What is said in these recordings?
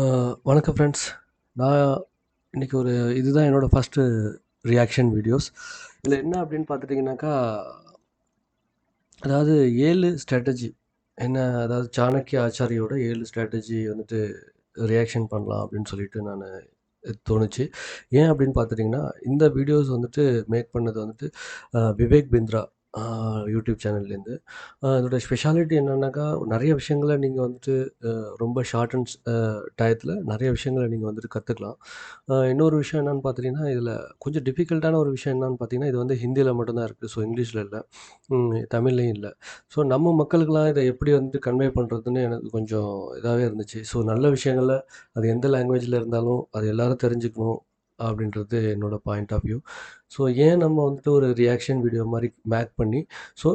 அ வணக்கம் ஃப்ரெண்ட்ஸ். நான் இன்னைக்கு இதுதான் என்னோட ஃபர்ஸ்ட்டு ரியாக்ஷன் வீடியோஸ். இதில என்ன அப்படின்னு பார்த்துட்டிங்கனாக்கா, அதாவது 7 ஸ்ட்ராட்டஜி அதாவது சாணக்ய ஆச்சாரியோட 7 ஸ்ட்ராட்டஜி வந்துட்டு ரியாக்ஷன் பண்ணலாம் அப்படின்னு சொல்லிட்டு தோணுச்சு. ஏன் அப்படின்னு பார்த்துட்டிங்கன்னா, இந்த வீடியோஸ் வந்துட்டு மேக் பண்ணது வந்துட்டு விவேக் பிந்த்ரா அ யூடியூப் சேனல்லேருந்து. இதோட ஸ்பெஷாலிட்டி என்னன்னாக்கா, நெறைய விஷயங்கள நீங்க வந்துட்டு ரொம்ப ஷார்ட் அண்ட் டயத்துல நெறைய விஷயங்கள நீங்க வந்துட்டு கத்துக்கலாம். இன்னொரு விஷயம் என்னன்னு பார்த்துட்டீங்கன்னா, இதில கொஞ்சம் டிஃபிகல்ட்டான ஒரு விஷயம் என்னன்னு பார்த்தீங்கன்னா, இது வந்து ஹிந்தியில மட்டும் தான் இருக்கு. ஸோ இங்கிலீஷ்ல இல்ல. தமிழ்லயும் இல்ல. ஸோ நம்ம மக்களுக்கெல்லாம் இத எப்படி வந்துட்டு கன்வே பண்றதுன்னு எனக்கு கொஞ்சம் இதாவே இருந்துச்சு. ஸோ நல்ல விஷயங்கள அது எந்த லாங்குவேஜ்ல இருந்தாலும் அது எல்லாரும் தெரிஞ்சுக்கணும் அப்படின்றது என்னோட பாயிண்ட் ஆஃப் வியூ. ஸோ ஏன் நம்ம வந்துட்டு ஒரு ரியாக்ஷன் வீடியோ மாரி மேக் பண்ணி, ஸோ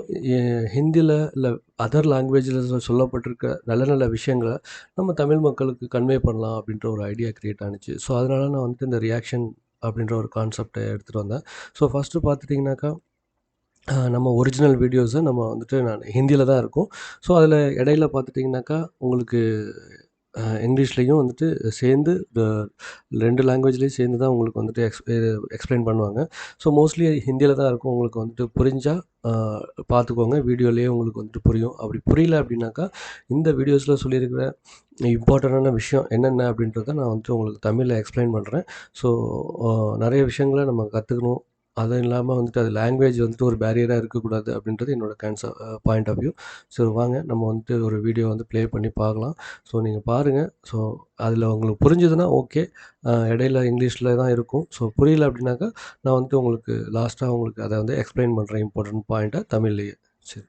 ஹிந்தில இல்ல அதர் லாங்குவேஜ்ல சொல்லப்பட்டிருக்க நல்ல நல்ல விஷயங்கள நம்ம தமிழ் மக்களுக்கு கன்வே பண்ணலாம் அப்படின்ற ஒரு ஐடியா கிரியேட் ஆனுச்சு. ஸோ அதனால நான் வந்துட்டு இந்த ரியாக்ஷன் அப்படின்ற ஒரு கான்செப்ட்ட எடுத்துட்டு வந்தேன். ஸோ ஃபர்ஸ்ட்டு பார்த்துட்டிங்கனாக்கா, நம்ம ஒரிஜினல் வீடியோஸ நம்ம வந்துட்டு நான் ஹிந்தியில தான் இருக்கும். ஸோ அதில இடையில பார்த்துட்டிங்கனாக்கா, உங்களுக்கு இங்கிலீஷ்லயும் வந்துட்டு சேர்ந்து 2 லாங்குவேஜ்லயும் சேர்ந்து தான் உங்களுக்கு வந்துட்டு எக்ஸ்ப்ளைன் பண்ணுவாங்க. ஸோ மோஸ்ட்லி ஹிந்தியில தான் இருக்கும். உங்களுக்கு வந்துட்டு புரிஞ்சா அ பார்த்துக்கோங்க. வீடியோலயே உங்களுக்கு வந்துட்டு புரியும். அப்படி புரியல அப்படின்னாக்கா, இந்த வீடியோஸ்ல சொல்லியிருக்கிற இம்பார்ட்டன்டான விஷயம் என்னென்ன அப்படின்றத நான் வந்துட்டு உங்களுக்கு தமிழ்ல எக்ஸ்ப்ளைன் பண்றேன். ஸோ நெறைய விஷயங்கள நம்ம கத்துக்கணும். அதுவும் இல்லாம வந்துட்டு அது லாங்குவேஜ் வந்துட்டு ஒரு பேரியரா இருக்கக்கூடாது அப்படின்றது என்னோட பாயிண்ட் ஆஃப் வியூ. ஸோ வாங்க நம்ம வந்துட்டு ஒரு வீடியோ வந்து ப்ளே பண்ணி பார்க்கலாம். ஸோ நீங்க பாருங்க. ஸோ அதில உங்களுக்கு புரிஞ்சதுன்னா ஓகே. இடையில இங்கிலீஷ்ல தான் இருக்கும். ஸோ புரியல அப்படின்னாக்கா, நான் வந்துட்டு உங்களுக்கு லாஸ்ட்டா உங்களுக்கு அத வந்து எக்ஸ்ப்ளைன் பண்றேன் இம்பார்ட்டன்ட் பாயிண்ட்ட தமிழ்லயே. சரி.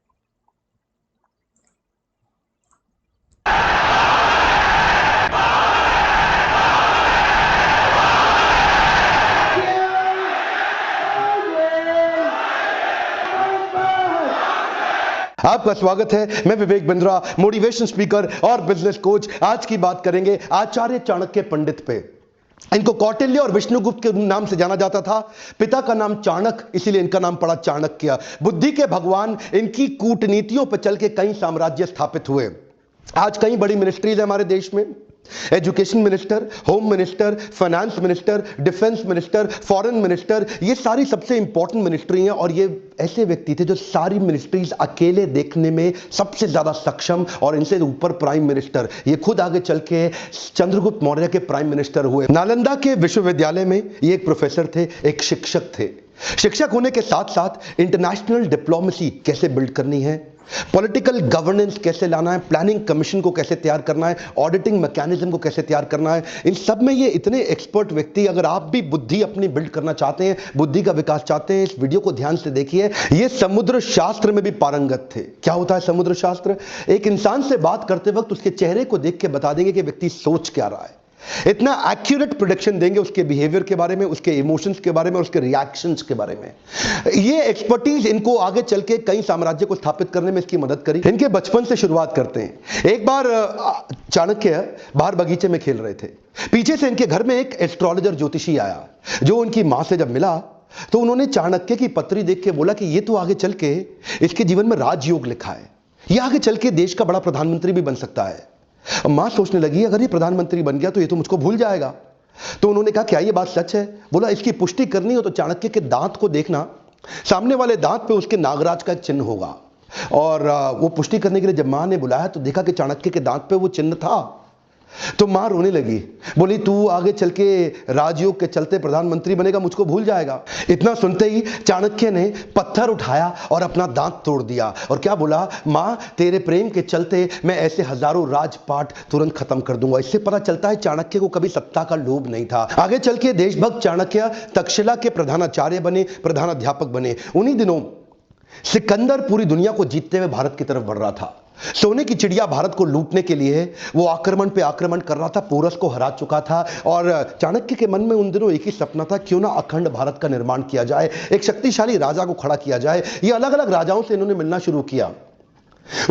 आपका स्वागत है। मैं विवेक बिंद्रा, मोटिवेशन स्पीकर और बिजनेस कोच। आज की बात करेंगे आचार्य चाणक्य पंडित पे। इनको कौटिल्य और विष्णुगुप्त के नाम से जाना जाता था। पिता का नाम चाणक्य, इसीलिए इनका नाम पड़ा चाणक्य। बुद्धि के भगवान, इनकी कूटनीतियों पर चल के कई साम्राज्य स्थापित हुए। आज कई बड़ी मिनिस्ट्रीज है हमारे देश में। Education minister, home minister, finance minister, defence minister, foreign minister, ये सारी सबसे इंपॉर्टेंट मिनिस्ट्री हैं। और ये ऐसे व्यक्ति थे जो सारी मिनिस्ट्रीज अकेले देखने में सबसे ज्यादा सक्षम, और इनसे ऊपर प्राइम मिनिस्टर, ये खुद आगे चल के चंद्रगुप्त मौर्य के प्राइम मिनिस्टर हुए। नालंदा के विश्वविद्यालय में ये एक प्रोफेसर थे, एक शिक्षक थे। शिक्षक होने के साथ साथ इंटरनेशनल डिप्लोमेसी कैसे बिल्ड करनी है, पॉलिटिकल गवर्नेंस कैसे लाना है, प्लानिंग कमीशन को कैसे तैयार करना है, ऑडिटिंग मैकेनिज्म को कैसे तैयार करना है, इन सब में ये इतने एक्सपर्ट व्यक्ति। अगर आप भी बुद्धि अपनी बिल्ड करना चाहते हैं, बुद्धि का विकास चाहते हैं, इस वीडियो को ध्यान से देखिए। ये समुद्र शास्त्र में भी पारंगत थे। क्या होता है समुद्र शास्त्र? एक इंसान से बात करते वक्त उसके चेहरे को देख के बता देंगे कि व्यक्ति सोच क्या रहा है। इतना एक्यूरेट प्रोडिक्शन देंगे उसके बिहेवियर के बारे में, उसके इमोशंस के बारे में, उसके रिएक्शंस के बारे में। ये एक्सपर्टीज इनको आगे चल के कई साम्राज्य को स्थापित करने में इसकी मदद करी। इनके बचपन से शुरुआत करते हैं। एक बार चाणक्य बाहर बगीचे में खेल रहे थे। पीछे से इनके घर में एक एस्ट्रोलॉजर ज्योतिषी आया, जो उनकी मां से जब मिला तो उन्होंने चाणक्य की पत्री देख के बोला कि ये तो आगे चल के इसके जीवन में राजयोग लिखा है, ये आगे चल के देश का बड़ा प्रधानमंत्री भी बन सकता है। मां सोचने लगी अगर ये प्रधानमंत्री बन गया तो ये तो मुझको भूल जाएगा। तो उन्होंने कहा क्या ये बात सच है? बोला इसकी पुष्टि करनी हो तो चाणक्य के दांत को देखना, सामने वाले दांत पे उसके नागराज का चिन्ह होगा। और वो पुष्टि करने के लिए जब मां ने बुलाया तो देखा कि चाणक्य के दांत पे वो चिन्ह था। तो मां रोने लगी, बोली तू आगे चल के राजयोग के चलते प्रधानमंत्री बनेगा, मुझको भूल जाएगा। इतना सुनते ही चाणक्य ने पत्थर उठाया और अपना दांत तोड़ दिया और क्या बोला, मां तेरे प्रेम के चलते मैं ऐसे हजारों राजपाट तुरंत खत्म कर दूंगा। इससे पता चलता है चाणक्य को कभी सत्ता का लोभ नहीं था। आगे चल के देशभक्त चाणक्य तक्षशिला के प्रधानाचार्य बने, प्रधानाध्यापक बने। उन्हीं दिनों सिकंदर पूरी दुनिया को जीतते हुए भारत की तरफ बढ़ रहा था। सोने की चिड़िया भारत को लूटने के लिए वो आक्रमण पे आक्रमण कर रहा था, पोरस को हरा चुका था। और चाणक्य के मन में उन दिनों एक ही सपना था, क्यों ना अखंड भारत का निर्माण किया जाए, एक शक्तिशाली राजा को खड़ा किया जाए। ये अलग अलग राजाओं से इन्होंने मिलना शुरू किया।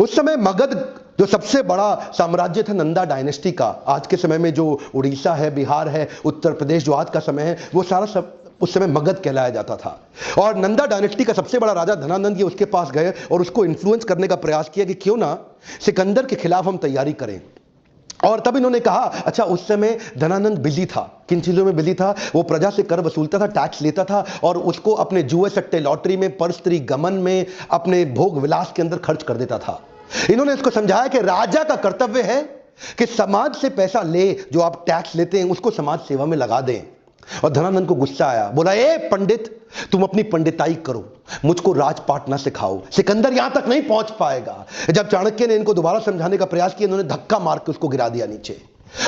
उस समय मगध जो सबसे बड़ा साम्राज्य था नंदा डायनेस्टी का, आज के समय में जो उड़ीसा है, बिहार है, उत्तर प्रदेश जो आज का समय है, वो सारा सब उस समय मगध कहलाया जाता था। और नंदा डायनेस्टी का सबसे बड़ा राजा धनानंद ये उसके पास गए और उसको इन्फ्लुएंस करने का प्रयास किया कि क्यों ना सिकंदर के खिलाफ हम तैयारी करें। और तब इन्होंने कहा, अच्छा उस समय धनानंद बिजी था, किन चीजों में बिजी था? वो प्रजा से कर वसूलता था, टैक्स लेता था और उसको अपने जुए सट्टे लॉटरी में, पर स्त्री गमन में, अपने भोग विलास के अंदर खर्च कर देता था। इन्होंने इसको समझाया कि राजा का कर्तव्य है कि समाज से पैसा ले, जो आप टैक्स लेते हैं उसको समाज सेवा में लगा दें। और धनानंद को गुस्सा आया, बोला ए पंडित, तुम अपनी पंडिताई करो, मुझको राजपाट ना सिखाओ, सिकंदर यहां तक नहीं पहुंच पाएगा। जब चाणक्य ने इनको दोबारा समझाने का प्रयास किया, इन्होंने धक्का मार के उसको गिरा दिया नीचे।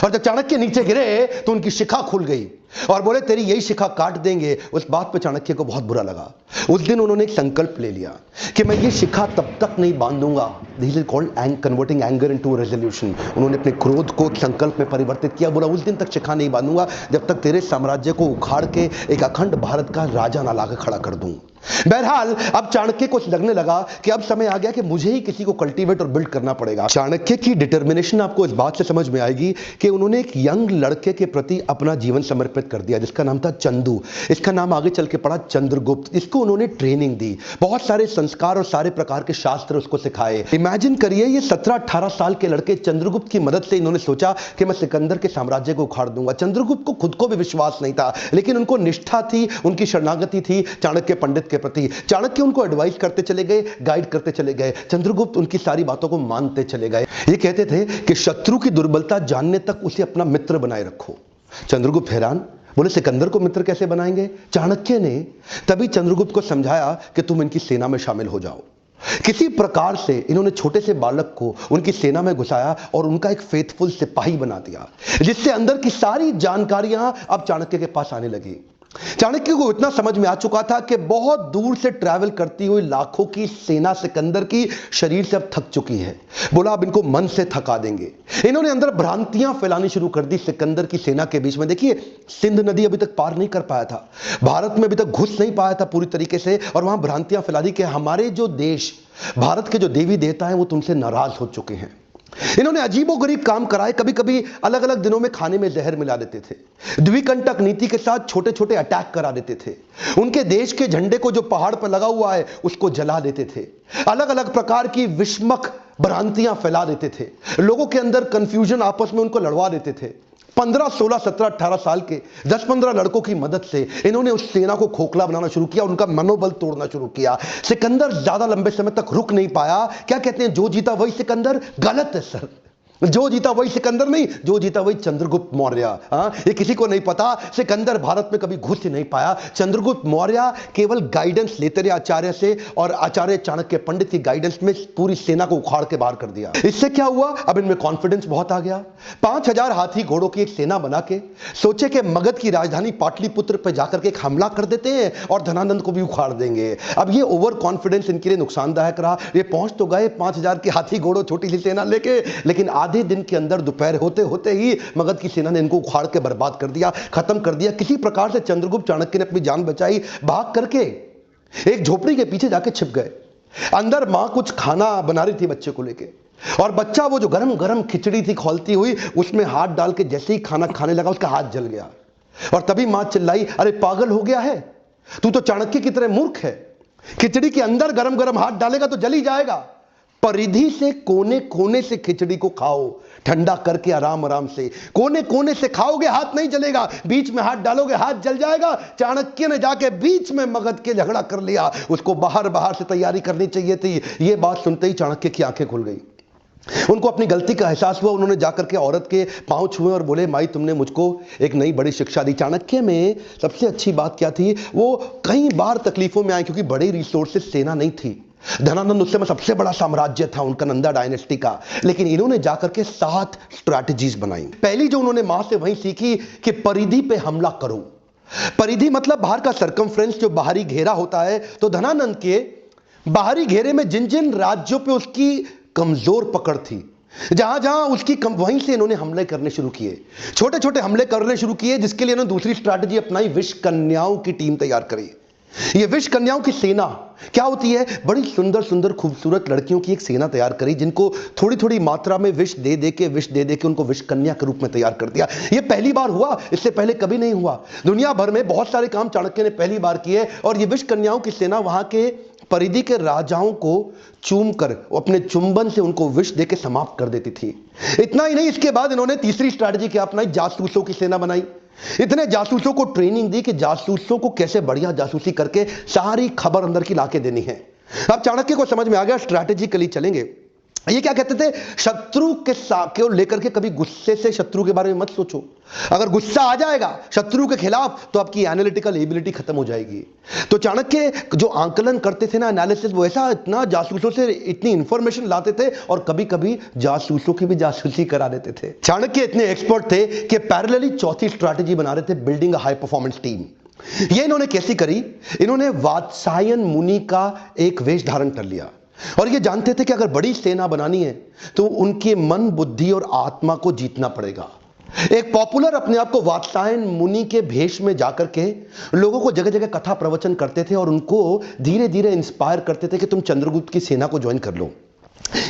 और जब चाणक्य नीचे गिरे तो उनकी शिखा खुल गई और बोले तेरी यही शिखा काट देंगे। उस बात पे चाणक्य को बहुत बुरा लगा। उस दिन उन्होंने एक संकल्प ले लिया कि मैं ये शिखा तब तक नहीं बांधूंगा। This is called converting anger into resolution. उन्होंने अपने क्रोध को संकल्प में परिवर्तित किया। बोला उस दिन तक शिखा नहीं बांधूंगा जब तक तेरे साम्राज्य को उखाड़ के एक अखंड भारत का राजा ना लाकर खड़ा कर दूं। बहरहाल अब चाणक्य को लगने लगा कि अब समय आ गया कि मुझे ही किसी को कल्टीवेट और बिल्ड करना पड़ेगा। चाणक्य की डिटर्मिनेशन आपको इस बात से समझ में आएगी कि उन्होंने एक यंग लड़के के प्रति अपना जीवन समर्पित कर दिया जिसका नाम था चंदू। इसका नाम आगे चल के पड़ा चंद्रगुप्त। इसको उन्होंने ट्रेनिंग दी, बहुत सारे संस्कार और सारे प्रकार के शास्त्र उसको सिखाए। इमेजिन करिए ये 17-18 साल के लड़के, चंद्रगुप्त की मदद से इन्होंने सोचा कि मैं सिकंदर के साम्राज्य को उखाड़ दूंगा। चंद्रगुप्त को खुद को भी विश्वास नहीं था, लेकिन उनको निष्ठा थी, उनकी शरणागति थी चाणक्य पंडित के प्रति। चाणक्य उनको एडवाइस करते चले गए, गाइड करते चले गए। चंद्रगुप्त उनकी सारी बातों को मानते चले गए। ये कहते थे कि शत्रु की दुर्बलता जानने तक उसे अपना मित्र बनाए रखो। चंद्रगुप्त हैरान, बोले सिकंदर को मित्र कैसे बनाएंगे? चाणक्य ने तभी चंद्रगुप्त को समझाया कि तुम इनकी सेना में शामिल हो जाओ। किसी प्रकार से इन्होंने छोटे से बालक को उनकी सेना में घुसाया और उनका एक फेथफुल सिपाही बना दिया, जिससे अंदर की सारी जानकारियां अब चाणक्य के पास आने लगी। चाणक्य को इतना समझ में आ चुका था कि बहुत दूर से ट्रैवल करती हुई लाखों की सेना सिकंदर की शरीर से अब थक चुकी है। बोला अब इनको मन से थका देंगे। इन्होंने अंदर भ्रांतियां फैलानी शुरू कर दी सिकंदर की सेना के बीच में। देखिए सिंध नदी अभी तक पार नहीं कर पाया था, भारत में अभी तक घुस नहीं पाया था पूरी तरीके से, और वहां भ्रांतियां फैला दी कि हमारे जो देश, भारत के जो देवी देवता हैं वो तुमसे नाराज हो चुके हैं। इन्होंने अजीबोगरीब काम कराए। कभी कभी अलग अलग दिनों में खाने में जहर मिला देते थे, द्विकंटक नीति के साथ छोटे छोटे अटैक करा देते थे, उनके देश के झंडे को जो पहाड़ पर लगा हुआ है उसको जला देते थे, अलग अलग प्रकार की विस्मक भ्रांतियां फैला देते थे, लोगों के अंदर कंफ्यूजन, आपस में उनको लड़वा देते थे। 15, 16, 17, 18 साल के 10-15 लड़कों की मदद से इन्होंने उस सेना को खोखला बनाना शुरू किया, उनका मनोबल तोड़ना शुरू किया। सिकंदर ज्यादा लंबे समय तक रुक नहीं पाया। क्या कहते हैं, जो जीता वही सिकंदर? गलत है सर, जो जीता वही सिकंदर नहीं, जो जीता वही चंद्रगुप्त मौर्य। ये किसी को नहीं पता, सिकंदर भारत में कभी घुस ही नहीं पाया। चंद्रगुप्त मौर्य केवल गाइडेंस लेते रहे आचार्य से, और आचार्य चाणक्य पंडित की गाइडेंस में पूरी सेना को उखाड़ के बाहर कर दिया। इससे क्या हुआ, अब इनमें कॉन्फिडेंस बहुत आ गया। 5000 हाथी घोड़ों की एक सेना बना के सोचे कि मगध की राजधानी पाटलिपुत्र पर जाकर के एक हमला कर देते हैं और धनानंद को भी उखाड़ देंगे। अब ये ओवर कॉन्फिडेंस इनके लिए नुकसानदायक रहा। ये पहुंच तो गए 5000 के हाथी घोड़ों छोटी सी सेना लेके, लेकिन आधे दिन के अंदर दोपहर होते होते ही मगध की सेना ने इनको उखाड़ के बर्बाद कर दिया, खत्म कर दिया। किसी प्रकार से चंद्रगुप्त चाणक्य ने अपनी जान बचाई, भाग करके एक झोपड़ी के पीछे जाके छिप गए। अंदर मां कुछ खाना बना रही थी बच्चे को लेके, और बच्चा वो जो गरम गरम खिचड़ी थी खौलती हुई, उसमें हाथ डाल के जैसे ही खाना खाने लगा उसका हाथ जल गया। और तभी मां चिल्लाई, अरे पागल हो गया है तू, तो चाणक्य की तरह मूर्ख है, खिचड़ी के अंदर गरम गरम हाथ डालेगा तो जल ही जाएगा। परिधि से कोने कोने से खिचड़ी को खाओ, ठंडा करके आराम आराम से, कोने कोने से खाओगे हाथ नहीं जलेगा, बीच में हाथ डालोगे हाथ जल जाएगा। चाणक्य ने जाके बीच में मगध के झगड़ा कर लिया, उसको बाहर बाहर से तैयारी करनी चाहिए थी। यह बात सुनते ही चाणक्य की आंखें खुल गई, उनको अपनी गलती का एहसास हुआ। उन्होंने जाकर के औरत के पांव छुए और बोले, माई तुमने मुझको एक नई बड़ी शिक्षा दी। चाणक्य में सबसे अच्छी बात क्या थी, वो कई बार तकलीफों में आए क्योंकि बड़ी रिसोर्सेस सेना नहीं थी। धनानंद उस समय सबसे बड़ा साम्राज्य था उनका, नंदा डायनेस्टी का, लेकिन इन्होंने जाकर के 7 स्ट्रैटेजीज बनाई। पहली जो उन्होंने मां से वही सीखी कि परिधि पे हमला करो। परिधि मतलब बाहर का सर्कमफ्रेंस, जो बाहरी घेरा होता है। तो धनानंद के बाहरी घेरे में जिन जिन राज्यों पे उसकी कमजोर पकड़ थी, जहां जहां उसकी वहीं से इन्होंने हमले करने शुरू किए, छोटे छोटे हमले करने शुरू किए, जिसके लिए इन्होंने दूसरी स्ट्रैटेजी अपनाई, विष कन्याओं की टीम तैयार करी। ये विष कन्याओं की सेना क्या होती है, बड़ी सुंदर सुंदर खूबसूरत लड़कियों की एक सेना तैयार करी, जिनको थोड़ी थोड़ी मात्रा में विष दे दे के उनको विष कन्या के रूप में तैयार कर दिया। ये पहली बार हुआ, इससे पहले कभी नहीं हुआ। दुनिया भर में बहुत सारे काम चाणक्य ने पहली बार किए, और ये विष कन्याओं की सेना वहां के परिधि के राजाओं को चूम कर अपने चुंबन से उनको विष देकर समाप्त कर देती थी। इतना ही नहीं, इसके बाद इन्होंने तीसरी स्ट्रैटेजी क्या अपनाई, जासूसों की सेना बनाई। इतने जासूसों को ट्रेनिंग दी कि जासूसों को कैसे बढ़िया जासूसी करके सारी खबर अंदर की लाके देनी है। अब चाणक्य को समझ में आ गया, स्ट्रैटेजिकली चलेंगे। ये क्या कहते थे, शत्रु के को लेकर के कभी गुस्से से शत्रु के बारे में मत सोचो। अगर गुस्सा आ जाएगा शत्रु के खिलाफ तो आपकी एनालिटिकल एबिलिटी खत्म हो जाएगी। तो चाणक्य जो आंकलन करते थे ना, एनालिसिस, वो ऐसा इतना जासूसों से इतनी इंफॉर्मेशन लाते थे और कभी कभी जासूसों की भी जासूसी करा देते थे। चाणक्य इतने एक्सपर्ट थे कि पैरेलली चौथी स्ट्रैटेजी बना रहे थे, building a high performance team. ये इन्होंने कैसी करी, इन्होंने वात्सायन मुनि का एक वेश धारण कर लिया और ये जानते थे कि अगर बड़ी सेना बनानी है तो उनके मन, बुद्धि और आत्मा को जीतना पड़ेगा। एक पॉपुलर अपने आप को वात्सायन मुनि के भेष में जाकर के लोगों को जगह जगह कथा प्रवचन करते थे और उनको धीरे धीरे इंस्पायर करते थे कि तुम चंद्रगुप्त की सेना को ज्वाइन कर लो।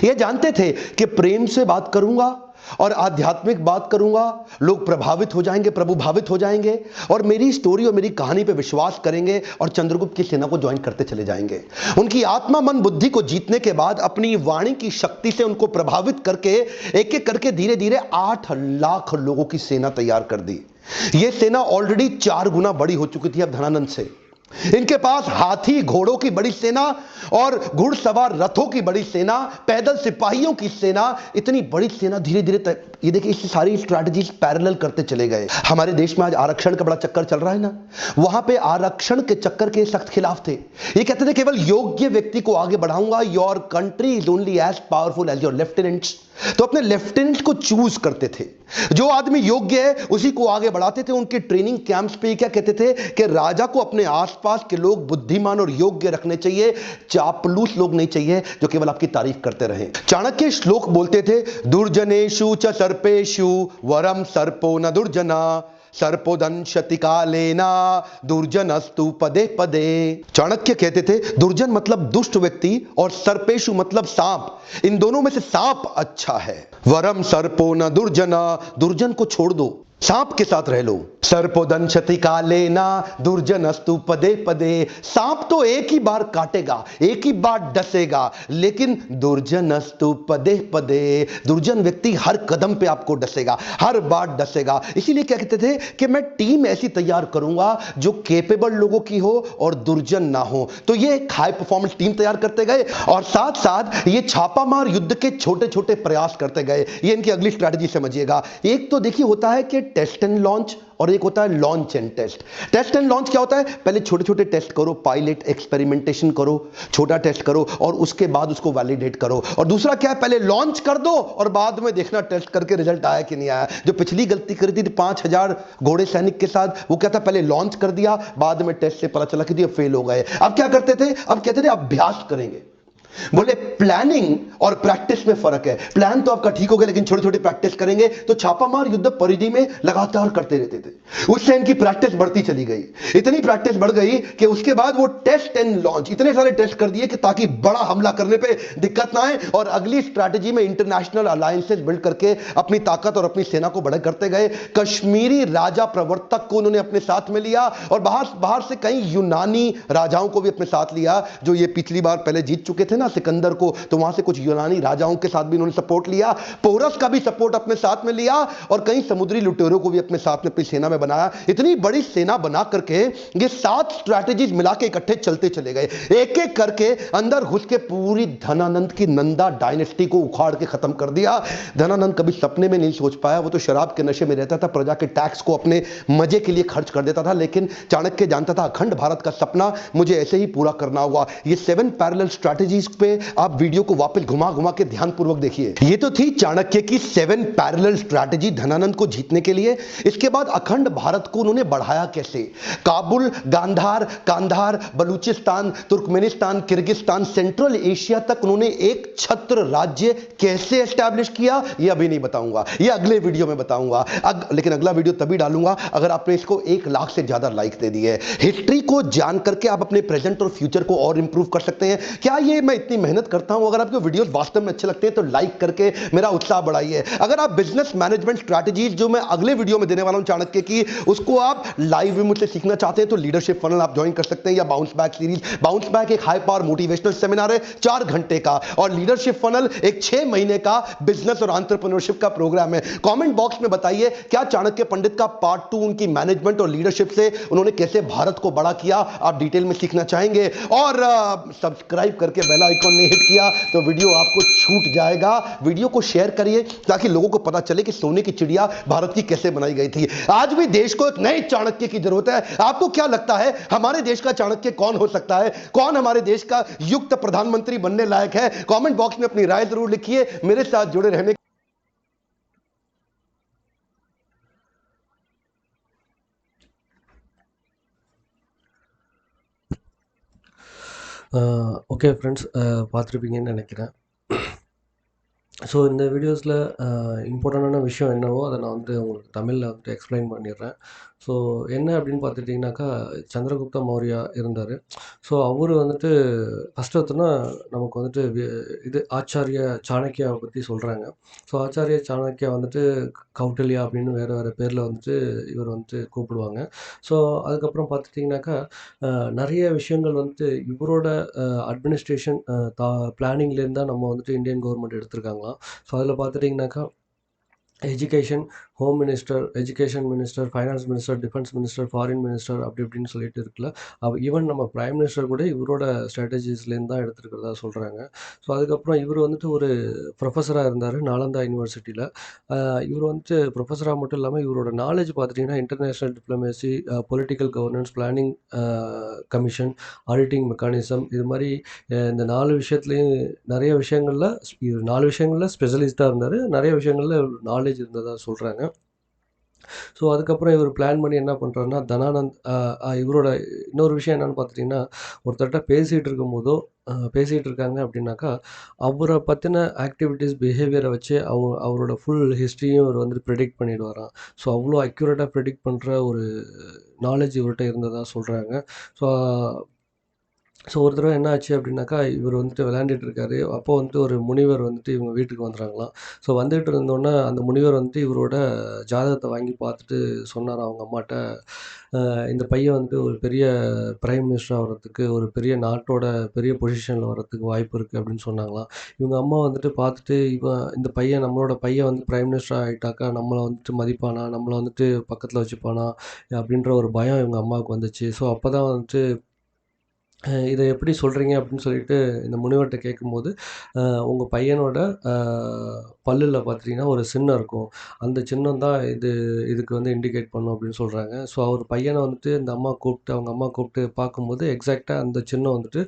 ये जानते थे कि प्रेम से बात करूंगा और आध्यात्मिक बात करूंगा, लोग प्रभावित हो जाएंगे, प्रभु भावित हो जाएंगे और मेरी स्टोरी और मेरी कहानी पे विश्वास करेंगे और चंद्रगुप्त की सेना को ज्वाइन करते चले जाएंगे। उनकी आत्मा, मन, बुद्धि को जीतने के बाद अपनी वाणी की शक्ति से उनको प्रभावित करके एक एक करके धीरे धीरे 8 लाख लोगों की सेना तैयार कर दी। यह सेना ऑलरेडी 4 गुना बड़ी हो चुकी थी अब धनानंद से। इनके पास हाथी घोड़ों की बड़ी सेना और घुड़सवार रथों की बड़ी सेना, पैदल सिपाहियों की सेना, इतनी बड़ी सेना धीरे धीरे ये देखिए, इससे सारी स्ट्रैटेजीज पैरेलल करते चले गए। हमारे देश में आज आरक्षण का बड़ा चक्कर चल रहा है ना, वहां पे आरक्षण के चक्कर के सख्त खिलाफ थे। ये कहते थे केवल योग्य व्यक्ति को आगे बढ़ाऊंगा, your country is only as powerful as your lieutenants. तो अपने लेफ्टिनेंट को चूज करते थे, जो आदमी योग्य है उसी को आगे बढ़ाते थे। उनके ट्रेनिंग कैंप्स पे क्या कहते थे कि राजा को अपने आसपास के लोग बुद्धिमान और योग्य रखने चाहिए, चापलूस लोग नहीं चाहिए जो केवल आपकी तारीफ करते रहे। चाणक्य श्लोक बोलते थे, दुर्जनेषु च सर्पेषु वरम सर्पो न दुर्जना, सर्पोदंशति कालेना दुर्जनस्तु पदे पदे। चाणक्य कहते थे दुर्जन मतलब दुष्ट व्यक्ति और सर्पेशु मतलब सांप, इन दोनों में से सांप अच्छा है। वरम सर्पो न दुर्जना, दुर्जन को छोड़ दो, सांप के साथ रह लो। सर्पोदंशति कालेना दुर्जनस्तु पदे पदे, सांप तो एक ही बार काटेगा, एक ही बार डसेगा, लेकिन दुर्जनस्तु पदे पदे, दुर्जन व्यक्ति हर कदम पे आपको डसेगा, हर बार डसेगा। इसीलिए क्या कहते थे कि मैं टीम ऐसी तैयार करूंगा जो केपेबल लोगों की हो और दुर्जन ना हो। तो ये एक हाई परफॉर्मेंस टीम तैयार करते गए और साथ साथ ये छापामार युद्ध के छोटे छोटे प्रयास करते गए। ये इनकी अगली स्ट्रैटेजी समझिएगा। एक तो देखिए होता है कि टेस्ट एंड लॉन्च और एक होता है launch and test. Test and launch क्या होता है, पहले छोटे छोटे टेस्ट करो, पायलट एक्सपेरिमेंटेशन करो, छोटा टेस्ट करो और उसके बाद उसको वैलिडेट करो। और दूसरा क्या है, पहले लॉन्च कर दो और बाद में देखना टेस्ट करके रिजल्ट आया कि नहीं आया। जो पिछली गलती करी थी 5000 घोड़े सैनिक के साथ, वो क्या था, पहले लॉन्च कर दिया, बाद में टेस्ट से पता चला कि ये फेल हो गए। अब क्या करते थे, अब कहते थे अभ्यास करेंगे। बोले प्लानिंग और प्रैक्टिस में फर्क है। प्लान तो आपका ठीक हो गया लेकिन छोटे छोटे प्रैक्टिस करेंगे। तो छापामार युद्ध परिधि में लगातार करते रहते थे, उससे इनकी प्रैक्टिस बढ़ती चली गई। इतनी प्रैक्टिस बढ़ गई कि उसके बाद वो टेस्ट एंड लॉन्च इतने सारे टेस्ट कर दिए कि ताकि बड़ा हमला करने पे दिक्कत ना आए। और अगली स्ट्रैटेजी में इंटरनेशनल अलायंसेस बिल्ड करके अपनी ताकत और अपनी सेना को बढ़ा करते गए। कश्मीरी राजा प्रवर्तक को उन्होंने अपने साथ में लिया और बाहर से कई यूनानी राजाओं को भी अपने साथ लिया, जो ये पिछली बार पहले जीत चुके थे ना सिकंदर को, तो वहां से कुछ यूनानी राजाओं के साथ भी उन्होंने सपोर्ट लिया। पोरस का भी सपोर्ट अपने साथ में लिया और कई समुद्री लुटेरों को भी अपने साथ में अपनी सेना में बनाया। इतनी बड़ी सेना बना करके ये 7 स्ट्रैटेजीज मिला के इकट्ठे चलते चले गए। एक एक करके अंदर घुस के पूरी धनानंद की नंदा डायनेस्टी को उखाड़ के खत्म कर दिया। धनानंद कभी सपने में नहीं सोच पाया, वो तो शराब के नशे में रहता था, प्रजा के टैक्स को अपने मजे के लिए खर्च कर देता था। लेकिन चाणक्य जानता था अखंड भारत का सपना मुझे ऐसे ही पूरा करना होगा। ये 7 पैरेलल स्ट्रैटेजीज पे आप वीडियो को वापस घुमा घुमा के ध्यानपूर्वक देखिए। ये तो थी चाणक्य की 7 पैरेलल स्ट्रैटेजी धनानंद को जीतने के लिए। इसके बाद अखंड भारत को उन्होंने बढ़ाया कैसे, Kabul, Gandhar, Kandahar, Balochistan, Turkmenistan, Kyrgyzstan, central Asia तक उन्होंने एक छत्र राज्य कैसे एस्टैब्लिश किया, ये अभी नहीं बताऊंगा, ये अगले वीडियो में बताऊंगा। लेकिन अगला वीडियो तभी डालूंगा अगर आपने इसको 1 लाख से ज्यादा लाइक दे दिए। हिस्ट्री को जान करके आप अपने प्रेजेंट और फ्यूचर को और इंप्रूव कर सकते हैं। क्या ये मैं इतनी मेहनत करता हूं, अगर आपको वीडियोस वास्तव में अच्छे लगते हैं तो लाइक करके मेरा उत्साह बढ़ाइए। अगर आप बिजनेस मैनेजमेंट स्ट्रैटेजीज जो मैं अगले वीडियो में देने वाला हूं चाणक्य की, उसको आप लाइव में मुझसे सीखना चाहते हैं तो लीडरशिप फनल आप ज्वाइन कर सकते हैं, या bounce back series. Bounce back एक हाई पावर मोटिवेशनल सेमिनार है 4 घंटे का, और लीडरशिप फनल एक 6 महीने का बिजनेस और एंटरप्रेन्योरशिप का प्रोग्राम है। कमेंट बॉक्स में बताइए क्या चाणक्य पंडित का पार्ट 2 उनकी मैनेजमेंट और लीडरशिप से उन्होंने कैसे भारत को बड़ा किया आप डिटेल में सीखना चाहेंगे। और सब्सक्राइब करके बेल आइकॉन ने हिट किया तो वीडियो आपको छूट जाएगा। वीडियो को शेयर करिए ताकि लोगों को पता चले कि सोने की चिड़िया भारत की कैसे बनाई गई थी। आज भी देश को एक नए चाणक्य की जरूरत है। आपको क्या लगता है हमारे देश का चाणक्य कौन हो सकता है? कौन हमारे देश का युक्त प्रधानमंत्री बनने लायक है? कमेंट बॉक्स में अपनी राय जरूर लिखिए। मेरे साथ जुड़े रहने ஓகே ஃப்ரெண்ட்ஸ், பார்த்துருப்பீங்கன்னு நினைக்கிறேன். ஸோ இந்த வீடியோஸில் இம்பார்ட்டண்டான விஷயம் என்னவோ அதை நான் வந்து உங்களுக்கு தமிழில் வந்துட்டு எக்ஸ்பிளைன் பண்ணிடுறேன். ஸோ என்ன அப்படின்னு பார்த்துட்டிங்கனாக்கா, சந்திரகுப்த மௌரியா இருந்தார். ஸோ அவர் வந்துட்டு ஃபஸ்ட்டு எடுத்தோன்னா நமக்கு வந்துட்டு இது ஆச்சாரிய சாணக்கியாவை பற்றி சொல்கிறாங்க. ஸோ ஆச்சாரிய சாணக்கியா வந்துட்டு கௌட்டில்யா அப்படின்னு வேறு வேறு பேரில் வந்துட்டு இவர் வந்துட்டு கூப்பிடுவாங்க. ஸோ அதுக்கப்புறம் பார்த்துட்டிங்கனாக்கா, நிறைய விஷயங்கள் வந்துட்டு இவரோட அட்மினிஸ்ட்ரேஷன் பிளானிங்லேருந்து தான் நம்ம வந்துட்டு இந்தியன் கவர்மெண்ட் எடுத்திருக்காங்களாம். ஸோ அதில் பார்த்துட்டிங்கனாக்கா, education, home minister, education minister, finance minister, defence minister, foreign minister அப்படி இப்படின்னு சொல்லிட்டு இருக்குல்ல. ஈவன் நம்ம பிரைம் மினிஸ்டர் கூட இவரோட ஸ்ட்ராட்டஜிஸ்லேருந்து தான் எடுத்துருக்கிறதா சொல்கிறாங்க. ஸோ அதுக்கப்புறம் இவர் வந்துட்டு ஒரு ப்ரொஃபஸராக இருந்தார் நாலந்தா யூனிவர்சிட்டியில். இவர் வந்துட்டு ப்ரொஃபஸராக மட்டும் இல்லாமல் இவரோட நாலேஜ் பார்த்துட்டிங்கன்னா international diplomacy, political governance, planning commission, auditing mechanism, இது மாதிரி இந்த 4 விஷயத்துலேயும் நிறைய விஷயங்களில் இவர் 4 விஷயங்களில் ஸ்பெஷலிஸ்ட்டாக இருந்தார். நிறைய விஷயங்களில் நாலேஜ் இருந்ததா சொல்கிறாங்க. ஸோ அதுக்கப்புறம் இவர் பிளான் பண்ணி என்ன பண்ணுறாருன்னா, தனானந்த் இவரோட இன்னொரு விஷயம் என்னென்னு பார்த்துட்டிங்கன்னா, ஒருத்தர்கிட்ட பேசிகிட்டு இருக்காங்க அப்படின்னாக்கா, அவரை பற்றின ஆக்டிவிட்டீஸ், பிஹேவியரை வச்சு அவரோட ஃபுல் ஹிஸ்ட்ரியும் இவர் வந்துட்டு ப்ரெடிக்ட் பண்ணிடுவாராம். ஸோ அவ்வளோ அக்யூரேட்டாக ப்ரெடிக்ட் பண்ணுற ஒரு நாலேஜ் இவர்கிட்ட இருந்ததா சொல்கிறாங்க. ஸோ ஒரு தடவை என்ன ஆச்சு அப்படின்னாக்கா, இவர் வந்துட்டு விளையாண்டுட்டு இருக்காரு. அப்போ வந்துட்டு ஒரு முனிவர் வந்துட்டு இவங்க வீட்டுக்கு வந்துடுறாங்களாம். ஸோ வந்துட்டு இருந்தோன்னே அந்த முனிவர் வந்துட்டு இவரோட ஜாதகத்தை வாங்கி பார்த்துட்டு சொன்னாராம் அவங்க அம்மாட்ட, இந்த பையன் வந்துட்டு ஒரு பெரிய பிரைம் மினிஸ்டர் ஆகிறதுக்கு, ஒரு பெரிய நாட்டோட பெரிய பொசிஷனில் வர்றதுக்கு வாய்ப்பு இருக்குது அப்படின்னு சொன்னாங்களாம். இவங்க அம்மா வந்துட்டு பார்த்துட்டு, இந்த பையன் நம்மளோட பையன் வந்து பிரைம் மினிஸ்டர் ஆகிட்டாக்கா நம்மளை வந்துட்டு மதிப்பானா, நம்மளை வந்துட்டு பக்கத்தில் வச்சுப்பானா அப்படின்ற ஒரு பயம் இவங்க அம்மாவுக்கு வந்துச்சு. ஸோ அப்போ தான் வந்துட்டு இதை எப்படி சொல்கிறீங்க அப்படின்னு சொல்லிட்டு இந்த முனிவர்கிட்ட கேட்கும்போது, உங்கள் பையனோட பல்லில் பார்த்துட்டிங்கன்னா ஒரு சின்னம் இருக்கும். அந்த சின்னம் தான் இதுக்கு வந்து இண்டிகேட் பண்ணும் அப்படின்னு சொல்கிறாங்க. ஸோ அவர் பையனை வந்துட்டு அவங்க அம்மா கூப்பிட்டு பார்க்கும்போது எக்ஸாக்டாக அந்த சின்னம் வந்துட்டு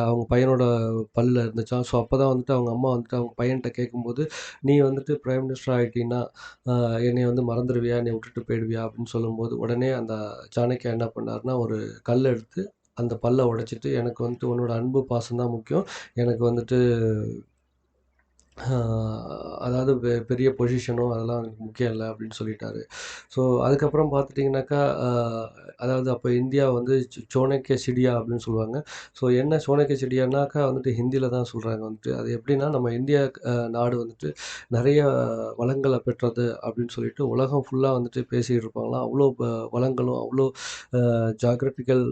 அவங்க பையனோட பல்லில் இருந்துச்சாம். ஸோ அப்போ தான் வந்துட்டு அவங்க அம்மா வந்துட்டு அவங்க பையன்கிட்ட கேட்கும்போது, நீ வந்துட்டு பிரைம் மினிஸ்டர் ஆகிட்டீன்னா என்னை வந்து மறந்துடுவியா, என்னை விட்டுட்டு போயிடுவியா அப்படின்னு சொல்லும்போது, உடனே அந்த சாணக்கியா என்ன பண்ணாருன்னா, ஒரு கல் எடுத்து அந்த பல்லை உடைச்சிட்டு, எனக்கு வந்துட்டு உன்னோட அன்பு பாசம் தான் முக்கியம். எனக்கு வந்துட்டு அதாவது பெரிய பொசிஷனோ அதெல்லாம் எனக்கு முக்கியம் இல்லை அப்படின்னு சொல்லிட்டாரு. ஸோ அதுக்கப்புறம் பார்த்துட்டிங்கனாக்கா, அதாவது அப்போ இந்தியா வந்து சோனக்கிய சிடியா அப்படின்னு சொல்லுவாங்க. ஸோ என்ன சோனக்கிய சிடியானாக்கா வந்துட்டு ஹிந்தியில் தான் சொல்கிறாங்க வந்துட்டு. அது எப்படின்னா, நம்ம இந்தியா நாடு வந்துட்டு நிறைய வளங்களை பெற்றது அப்படின்னு சொல்லிட்டு உலகம் ஃபுல்லாக வந்துட்டு பேசிகிட்டு இருப்பாங்களாம். அவ்வளோ வளங்களும் அவ்வளோ ஜாகிரபிக்கல்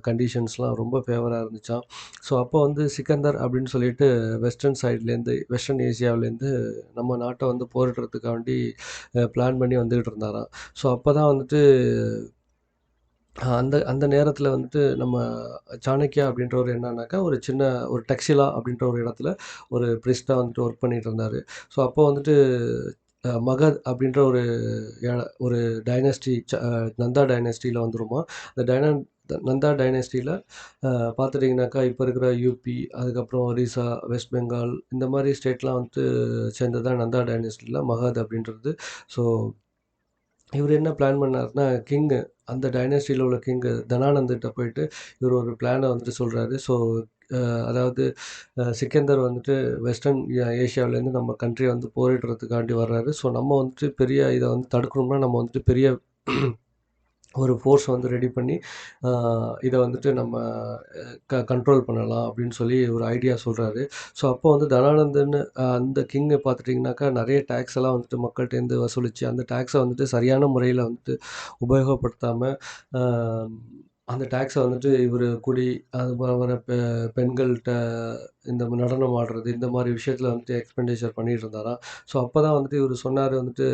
கண்டிஷன்ஸ்லாம் ரொம்ப ஃபேவராக இருந்துச்சாம். ஸோ அப்போ வந்து சிக்கந்தர் அப்படின்னு சொல்லிட்டு வெஸ்டர்ன் ஏசியாவிலேருந்து நம்ம நாட்டை வந்து போரிடுறதுக்காண்டி பிளான் பண்ணி வந்துக்கிட்டு இருந்தாராம். ஸோ அப்போ தான் வந்துட்டு அந்த அந்த நேரத்தில் வந்துட்டு நம்ம சாணக்கியா அப்படின்றவர் என்னன்னாக்கா, ஒரு டக்ஷிலா அப்படின்ற ஒரு இடத்துல ஒரு ப்ரிஸ்ட்டாக வந்துட்டு ஒர்க் பண்ணிகிட்டு இருந்தார். ஸோ அப்போ வந்துட்டு மகத் அப்படின்ற ஒரு டைனஸ்டி, நந்தா டைனஸ்டியில் வந்துருமா. அந்த நந்தா டைனஸ்டியில் பார்த்துட்டிங்கனாக்கா, இப்போ இருக்கிற யூபி, அதுக்கப்புறம் ஒரிசா, வெஸ்ட் பெங்கால் இந்த மாதிரி ஸ்டேட்லாம் வந்துட்டு சேர்ந்தது தான் நந்தா டைனஸ்டியில் மகத் அப்படின்றது. ஸோ இவர் என்ன பிளான் பண்ணாருன்னா, அந்த டைனஸ்டியில் உள்ள தனானந்திட்ட போயிட்டு இவர் ஒரு பிளானை வந்துட்டு சொல்கிறாரு. ஸோ அதாவது சிக்கந்தர் வந்துட்டு வெஸ்டர்ன் ஏஷியாவிலேருந்து நம்ம கண்ட்ரியை வந்து போரிடுறதுக்காண்டி வர்றாரு. ஸோ நம்ம வந்துட்டு இதை வந்து தடுக்கணும்னா நம்ம வந்துட்டு பெரிய ஒரு ஃபோர்ஸ் வந்து ரெடி பண்ணி இத வந்துட்டு நம்ம கண்ட்ரோல் பண்ணலாம் அப்படின்னு சொல்லி ஒரு ஐடியா சொல்றாரு. ஸோ அப்போ வந்து தனானந்தன் அந்த கிங்க பார்த்துட்டிங்கனாக்கா நெறைய டாக்ஸ் எல்லாம் வந்துட்டு மக்கள்ட்டேருந்து வசூலிச்சு, அந்த டாக்ஸ வந்துட்டு சரியான முறையில வந்துட்டு உபயோகப்படுத்தாம, அ அந்த டாக்ஸ வந்துட்டு இவரு குடி, அது வர பெண்கள்ட்ட இந்த நடனம் ஆடுறது, இந்த மாரி விஷயத்துல வந்துட்டு எக்ஸ்பெண்டிச்சர் பண்ணிட்டு இருந்தாராம். ஸோ அப்பதான் வந்துட்டு இவரு சொன்னாரு வந்துட்டு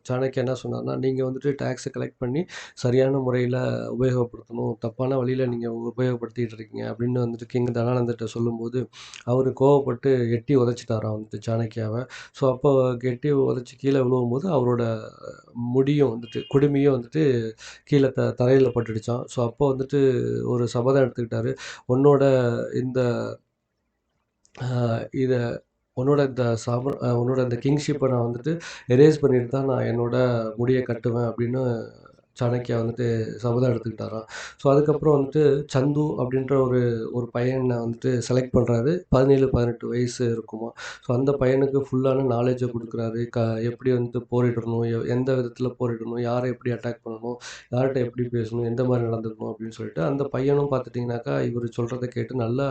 சாணக்யா என்ன சொன்னார்னா, "நீங்க வந்துட்டு டாக்ஸ கலெக்ட் பண்ணி சரியான முறையில உபயோகப்படுத்தணும். தப்பான வழியில நீங்க உபயோகப்படுத்திட்டு இருக்கீங்க." அப்படின்னு வந்துட்டு கிங் தனானந்தர்ட்ட சொல்லும்போது, அவரு கோவப்பட்டு எட்டி உதைச்சுட்டாராம் வந்துட்டு சாணக்யாவ. ஸோ அப்போ எட்டி உதைச்சு கீழ விழுவும்போது, அவரோட முடியும் வந்துட்டு குடுமியும் வந்துட்டு கீழ தரையில பட்டுடுச்சாம். ஸோ அப்போ வந்துட்டு ஒரு சபதம் எடுத்துக்கிட்டாரு. "உன்னோட இந்த அ இத உன்னோட இந்த உன்னோட இந்த கிங்ஷிப்ப நான் வந்துட்டு எரேஸ் பண்ணிட்டு தான் நான் என்னோட முடிய கட்டுவேன்." அப்படின்னு சாணக்யா வந்துட்டு சபதம் எடுத்துக்கிட்டாராம். ஸோ அதுக்கப்புறம் வந்துட்டு சந்து அப்படின்ற ஒரு ஒரு பையன வந்துட்டு செலக்ட் பண்றாரு. 17, 18 வயசு இருக்குமாம். ஸோ அந்த பையனுக்கு ஃபுல்லான நாலேட்ஜ குடுக்குறாரு. எப்படி வந்துட்டு போரிடணும், எந்த விதத்தில போரிடணும், யார எப்படி அட்டாக் பண்ணணும், யார்ட்ட எப்படி பேசணும், எந்த மாரி நடந்துக்கணும் அப்படின்னு சொல்லிட்டு, அந்த பையனும் பார்த்துட்டீங்கன்னாக்கா, இவரு சொல்றத கேட்டு நல்லா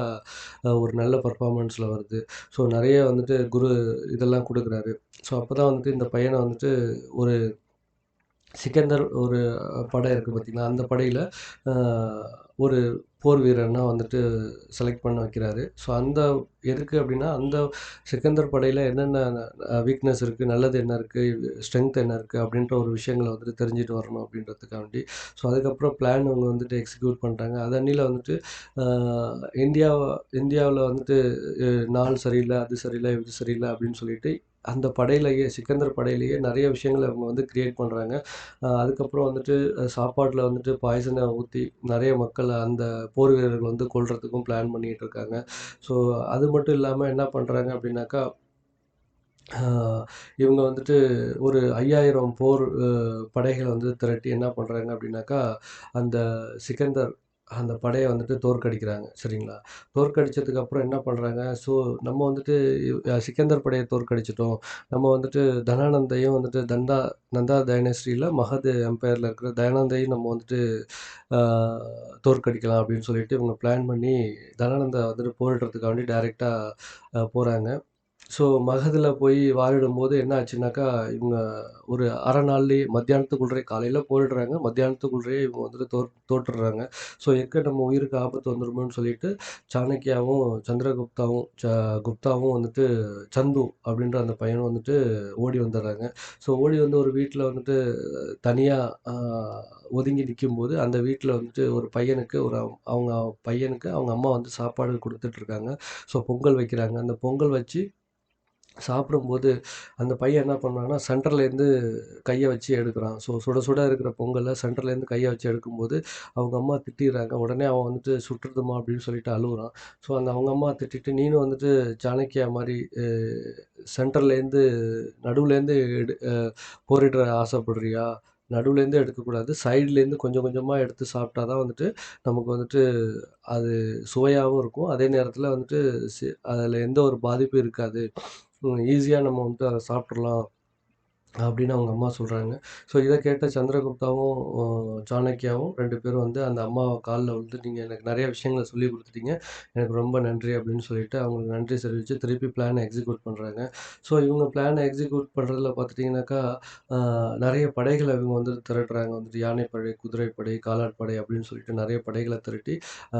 ஒரு நல்ல பெர்ஃபார்மன்ஸ்ல வருது. ஸோ நெறைய வந்துட்டு இதெல்லாம் குடுக்குறாரு. ஸோ அப்பதான் வந்துட்டு இந்த பையன வந்துட்டு ஒரு சிக்கந்தர் ஒரு படை இருக்கு பார்த்தீங்களா? அந்த படையில அ ஒரு போர் வீரனா வந்துட்டு செலக்ட் பண்ண வைக்கிறாரு. ஸோ அந்த எதுக்கு அப்டின்னா, அந்த சிக்கந்தர் படையில என்னென்ன வீக்னஸ் இருக்கு, நல்லது என்ன இருக்கு, ஸ்ட்ரெங்த் என்ன இருக்கு அப்டின்ற ஒரு விஷயங்கள வந்துட்டு தெரிஞ்சுட்டு வரணும் அப்டின்றதுக்காண்டி. ஸோ அதுக்கப்புறம் பிளான் அவங்க வந்துட்டு எக்ஸிக்யூட் பண்றாங்க. அதன்னில வந்துட்டு அ இந்தியாவ இந்தியாவுல வந்துட்டு நாள் சரியில்ல, அது சரியில்ல, இது சரியில்ல அப்டின்னு சொல்லிட்டு அந்த படையிலேயே சிக்கந்தர் படையிலேயே நெறைய விஷயங்கள அவங்க வந்து கிரியேட் பண்றாங்க. அதுக்கப்புறம் வந்துட்டு சாப்பாட்ல வந்துட்டு பாய்சன ஊத்தி நெறைய மக்கள அந்த போர் வீரர்கள் வந்து கொல்றதுக்கும் பிளான் பண்ணிட்டு இருக்காங்க. ஸோ அது மட்டும் இல்லாம என்ன பண்றாங்க அப்டின்னாக்கா, அ இவங்க வந்துட்டு ஒரு 5000 போர் படைகள வந்து திரட்டி என்ன பண்றாங்க அப்டின்னாக்கா, அந்த சிக்கந்தர் அந்த படைய வந்துட்டு தோற்கடிக்கிறாங்க. சரிங்களா? தோற்கடிச்சதுக்கு அப்புறம் என்ன பண்றாங்க, ஸோ நம்ம வந்துட்டு சிக்கந்தர் படைய தோற்கடிச்சுட்டோம். நம்ம வந்துட்டு தனானந்தையும் வந்துட்டு நந்தா டைனஸ்டில மகது எம்பையர்ல இருக்கிற தயானந்தையும் நம்ம வந்துட்டு ஆ தோற்கடிக்கலாம் அப்படின்னு சொல்லிட்டு இவங்க பிளான் பண்ணி தனானந்தா வந்துட்டு போரிடுறதுக்காண்டி டைரக்ட்டா போறாங்க. ஸோ மகதுல போய் வாழிடும்போது என்ன ஆச்சுன்னாக்கா, இவங்க ஒரு 1/2 நாள்லயே மத்தியானத்துக்குள்ளயே காலையில போரிடுறாங்க. மத்தியானத்துக்குள்ளயே இவங்க வந்துட்டு தோற்றுடுறாங்க. ஸோ எங்க நம்ம உயிருக்கு ஆபத்து வந்துருமோன்னு சொல்லிட்டு சாணக்கியாவும், சந்திரகுப்தாவும் குப்தாவும் வந்துட்டு சந்து அப்படின்ற அந்த பையனும் வந்துட்டு ஓடி வந்துடுறாங்க. ஸோ ஓடி வந்து ஒரு வீட்ல வந்துட்டு தனியா அ ஒதுங்கி நிக்கும்போது, அந்த வீட்ல வந்துட்டு ஒரு பையனுக்கு அவங்க பையனுக்கு அவங்க அம்மா வந்து சாப்பாடு குடுத்துட்டுருக்காங்க. ஸோ பொங்கல் வைக்கிறாங்க. அந்த பொங்கல் வச்சு சாப்பிடும்போது, அந்த பையன் என்ன பண்ணான்னா, சென்டர்லேருந்து கைய வச்சு எடுக்குறான். ஸோ சுட சுட இருக்கிற பொங்கல சென்டர்லேருந்து கைய வச்சு எடுக்கும்போது, அவங்க அம்மா திட்டிர்றாங்க. உடனே அவன் வந்துட்டு "சுட்டுடுமா" அப்படின்னு சொல்லிட்டு அழுவுறான். ஸோ அந்த அவங்க அம்மா திட்டிட்டு, "நீனும் வந்துட்டு சாணக்கியா மாரி சென்டர்லேருந்து நடுவுலேருந்து போரிட ஆசைப்படுறியா? நடுவுலேருந்து எடுக்கக்கூடாது. சைட்லேருந்து கொஞ்சம் கொஞ்சமா எடுத்து சாப்பிட்டா தான் வந்துட்டு, நமக்கு வந்துட்டு அது சுவையாவும் இருக்கும். அதே நேரத்தில வந்துட்டு அதில எந்த ஒரு பாதிப்பும் இருக்காது. ஈஸியா நம்ம வந்துட்டு அத சாப்பிட்றலாம்." அப்படின்னு அவங்க அம்மா சொல்றாங்க. ஸோ இத கேட்ட சந்திரகுப்தாவும், சாணக்கியாவும் 2 பேரும் வந்து அந்த அம்மாவ கால்ல விழுந்து, "நீங்க எனக்கு நெறைய விஷயங்கள சொல்லிக் குடுத்துட்டீங்க. எனக்கு ரொம்ப நன்றி." அப்படின்னு சொல்லிட்டு அவங்களுக்கு நன்றி தெரிவிச்சு திருப்பி பிளான எக்ஸிக்யூட் பண்றாங்க. ஸோ இவங்க பிளான எக்ஸிக்யூட் பண்றதுல பார்த்துட்டீங்கன்னாக்கா, அ நெறைய படைகள இவங்க வந்து திரட்டுறாங்க. வந்துட்டு யானைப்படை, குதிரைப்படை, காலாட்படை அப்படின்னு சொல்லிட்டு நெறைய படைகள திரட்டி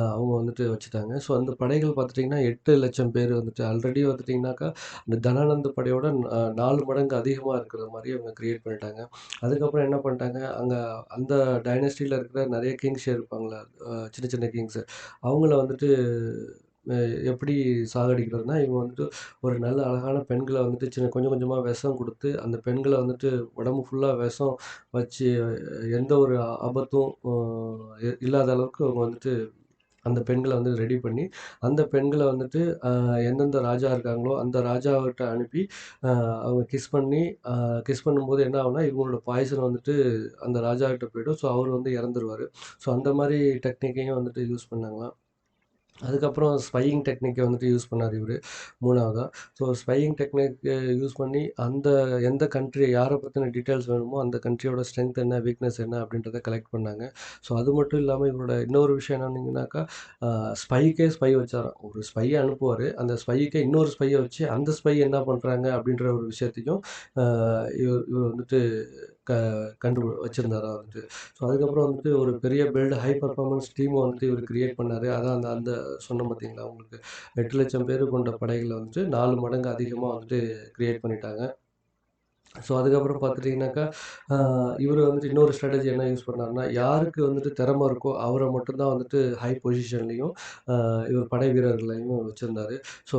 அவங்க வந்துட்டு வச்சுட்டாங்க. ஸோ அந்த படைகள் பார்த்துட்டீங்கன்னா 8,00,000 பேர் வந்துட்டு ஆல்ரெடி வந்துட்டீங்கன்னாக்கா, இந்த தனானந்த படையோட 4 மடங்கு அதிகமா இருக்கிற மாரி இவங்க கிரியேட் பண்ணிட்டாங்க. அதுக்கப்புறம் என்ன பண்ணிட்டாங்க, அங்க அந்த டைனஸ்டில இருக்கிற நெறைய கிங்ஸ் இருப்பாங்கல்ல, சின்ன சின்ன கிங்ஸ். அவங்கள வந்துட்டு அ எப்படி சாகடிக்கிறதுன்னா, இவங்க வந்துட்டு ஒரு நல்ல அழகான பெண்கள வந்துட்டு கொஞ்சம் கொஞ்சமா விஷம் குடுத்து, அந்த பெண்கள வந்துட்டு உடம்பு ஃபுல்லா விஷம் வச்சு எந்த ஒரு ஆபத்தும் இல்லாத அளவுக்கு அவங்க வந்துட்டு அந்த பெண்கள வந்து ரெடி பண்ணி, அந்த பெண்கள வந்துட்டு எந்தெந்த ராஜா இருக்காங்களோ, அந்த ராஜாவிட்ட அனுப்பி, அ அவங்க கிஸ் பண்ணும்போது என்ன ஆகும்னா, இவங்களோட பாய்சன் வந்துட்டு அந்த ராஜா கிட்ட போயிடும். ஸோ அவரு வந்து இறந்துருவாரு. ஸோ அந்த மாரி டெக்னிக்கையும் வந்துட்டு யூஸ் பண்ணாங்களாம். அதுக்கப்புறம் ஸ்பையிங் டெக்னிக்கை வந்துட்டு யூஸ் பண்ணார் இவர் 3வதா. ஸோ ஸ்பையிங் டெக்னிக் யூஸ் பண்ணி அந்த எந்த கண்ட்ரி யாரை பற்றின டீட்டெயில்ஸ் வேணுமோ அந்த கண்ட்ரியோட ஸ்ட்ரென்த் என்ன வீக்னஸ் என்ன அப்படின்றத கலெக்ட் பண்ணாங்க. ஸோ அது மட்டும் இல்லாமல் இவரோட இன்னொரு விஷயம் என்னன்னீங்கன்னாக்கா ஸ்பைக்கே ஸ்பை வச்சாராம். ஒரு ஸ்பையை அனுப்புவார், அந்த ஸ்பைக்கே இன்னொரு ஸ்பையை வச்சு அந்த ஸ்பை என்ன பண்ணுறாங்க அப்படின்ற ஒரு விஷயத்தையும் இவர் இவர் வந்துட்டு க கண்டு வச்சுருந்தாராம் வந்துட்டு. ஸோ அதுக்கப்புறம் வந்துட்டு ஒரு பெரிய ஹை பர்ஃபார்மன்ஸ் டீமை வந்துட்டு இவர் கிரியேட் பண்ணார். அதான் அந்த அந்த சொன்னேன் பார்த்தீங்களா உங்களுக்கு, 8,00,000 பேர் கொண்ட படைகளை வந்துட்டு 4 மடங்கு அதிகமாக வந்துட்டு கிரியேட் பண்ணிட்டாங்க. ஸோ அதுக்கப்புறம் பார்த்துட்டிங்கனாக்கா இவர் வந்துட்டு இன்னொரு ஸ்ட்ராட்டஜி என்ன யூஸ் பண்ணாருன்னா, யாருக்கு வந்துட்டு திறமை இருக்கோ அவரை மட்டும்தான் வந்துட்டு ஹை பொசிஷன்லேயும் இவர் படை வீரர்களையும் வச்சுருந்தாரு. ஸோ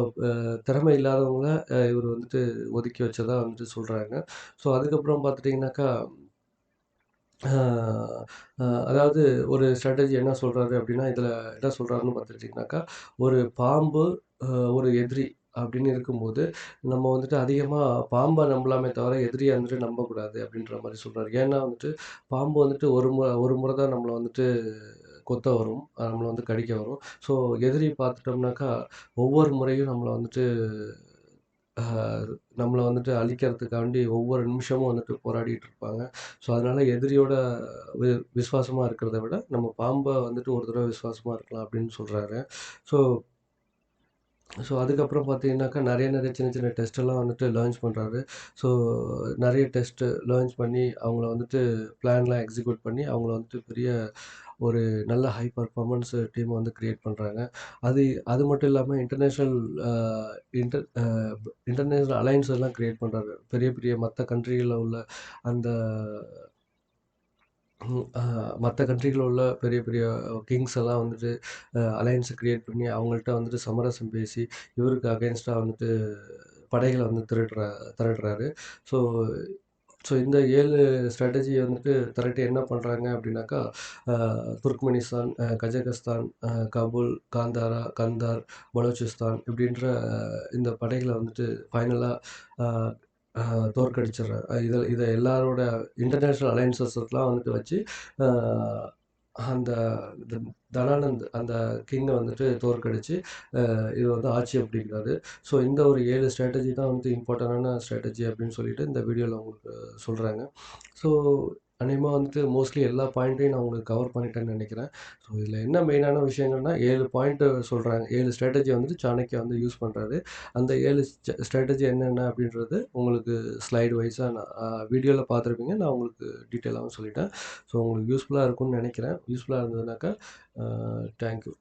திறமை இல்லாதவங்கள இவர் வந்துட்டு ஒதுக்கி வச்சதா வந்துட்டு சொல்கிறாங்க. ஸோ அதுக்கப்புறம் பார்த்துட்டிங்கனாக்கா அ அதாவது ஒரு ஸ்ட்ராட்டஜி என்ன சொல்றாரு அப்டின்னா, இதில என்ன சொல்றாருன்னு பார்த்துக்கிட்டிங்கனாக்கா, ஒரு பாம்பு, அ ஒரு எதிரி அப்படின்னு இருக்கும்போது, நம்ம வந்துட்டு அதிகமா பாம்ப நம்பலாமே தவிர, எதிரிய வந்துட்டு நம்பக்கூடாது அப்படின்ற மாரி சொல்றாரு. ஏன்னா வந்துட்டு, பாம்பு வந்துட்டு ஒரு முறை தான் நம்மள வந்துட்டு கொத்த வரும். நம்மள வந்து கடிக்க வரும். ஸோ எதிரி பார்த்துட்டோம்னாக்கா, ஒவ்வொரு முறையும் அ நம்மள வந்துட்டு அழிக்கிறதுக்காண்டி ஒவ்வொரு நிமிஷமும் வந்துட்டு போராடிட்டு இருப்பாங்க. ஸோ, அதனால எதிரியோட வி விசுவாசமா இருக்கிறத விட, நம்ம பாம்ப வந்துட்டு ஒரு தடவ விசுவாசமா இருக்கலாம் அப்படின்னு சொல்றாரு. ஸோ ஸோ, அதுக்கப்புறம் பார்த்தீங்கன்னாக்கா, நெறைய சின்ன சின்ன டெஸ்ட்டெல்லாம் வந்துட்டு லான்ச் பண்றாரு. ஸோ, நெறைய டெஸ்ட்டு லான்ச் பண்ணி, அவங்கள வந்துட்டு பிளான்லாம் எக்ஸிக்யூட் பண்ணி, அவங்கள வந்துட்டு பெரிய ஒரு நல்ல ஹை பெர்ஃபார்மன்ஸ் டீம வந்து கிரியேட் பண்றாங்க. அது அது மட்டும் இல்லாம அ இன்டர் அ இன்டர்நேஷனல் அலையன்ஸ் எல்லாம் கிரியேட் பண்றாரு. பெரிய பெரிய மத்த கண்ட்ரிகள்ல உள்ள அந்த மத்த கண்ட்ரிகள்ல உள்ள பெரிய பெரிய கிங்ஸ் எல்லாம் வந்துட்டு அலையன்ஸ கிரியேட் பண்ணி, அவங்கள்ட்ட வந்துட்டு சமரசம் பேசி, இவருக்கு அகைன்ஸ்ட்டா வந்துட்டு படைகள வந்து திரட்டுறாரு. ஸோ ஸோ இந்த 7 ஸ்ட்ராட்டஜிய வந்துட்டு திரட்டி என்ன பண்றாங்க அப்படின்னாக்கா, அ துர்க்மெனிஸ்தான், கஜகஸ்தான், காபூல், காந்தாரா, கந்தார், பலூச்சிஸ்தான் இப்படின்ற இந்த படைகள வந்துட்டு ஃபைனலா அ அ தோற்கடிச்சிடுறாரு. இத எல்லாரோட இன்டர்நேஷனல் அலையன்ஸஸ்லாம் வந்துட்டு வச்சு, அ அந்த த தனானந்த் அந்த கிங்க வந்துட்டு தோற்கடிச்சு, இது வந்து ஆட்சிய பிடிக்கிறாரு. ஸோ இந்த ஒரு 7 ஸ்ட்ராட்டஜி தான் வந்து இம்பார்ட்டன்டான ஸ்ட்ராட்டஜி அப்படின்னு சொல்லிட்டு இந்த வீடியோல உங்களுக்கு சொல்றாங்க. ஸோ அநேகமா வந்துட்டு மோஸ்ட்லி எல்லா பாயிண்ட்டையும் நான் உங்களுக்கு கவர் பண்ணிட்டேன்னு நெனைக்கிறேன். ஸோ இதில என்ன மெயினான விஷயங்கள்னா 7 பாயிண்ட்டு சொல்றாங்க. 7 ஸ்ட்ராட்டஜிய வந்துட்டு சாணக்யா வந்து யூஸ் பண்றாரு. அந்த 7 ஸ்ட்ராட்டஜி என்னென்ன அப்படின்றது உங்களுக்கு ஸ்லைடு வைஸா நான் வீடியோல பார்த்துருப்பீங்க. நான் உங்களுக்கு டீட்டெயிலாவும் சொல்லிட்டேன். ஸோ உங்களுக்கு யூஸ்ஃபுல்லா இருக்கும்னு நெனைக்கிறேன். யூஸ்ஃபுல்லா இருந்ததுனாக்கா, தேங்க் யூ.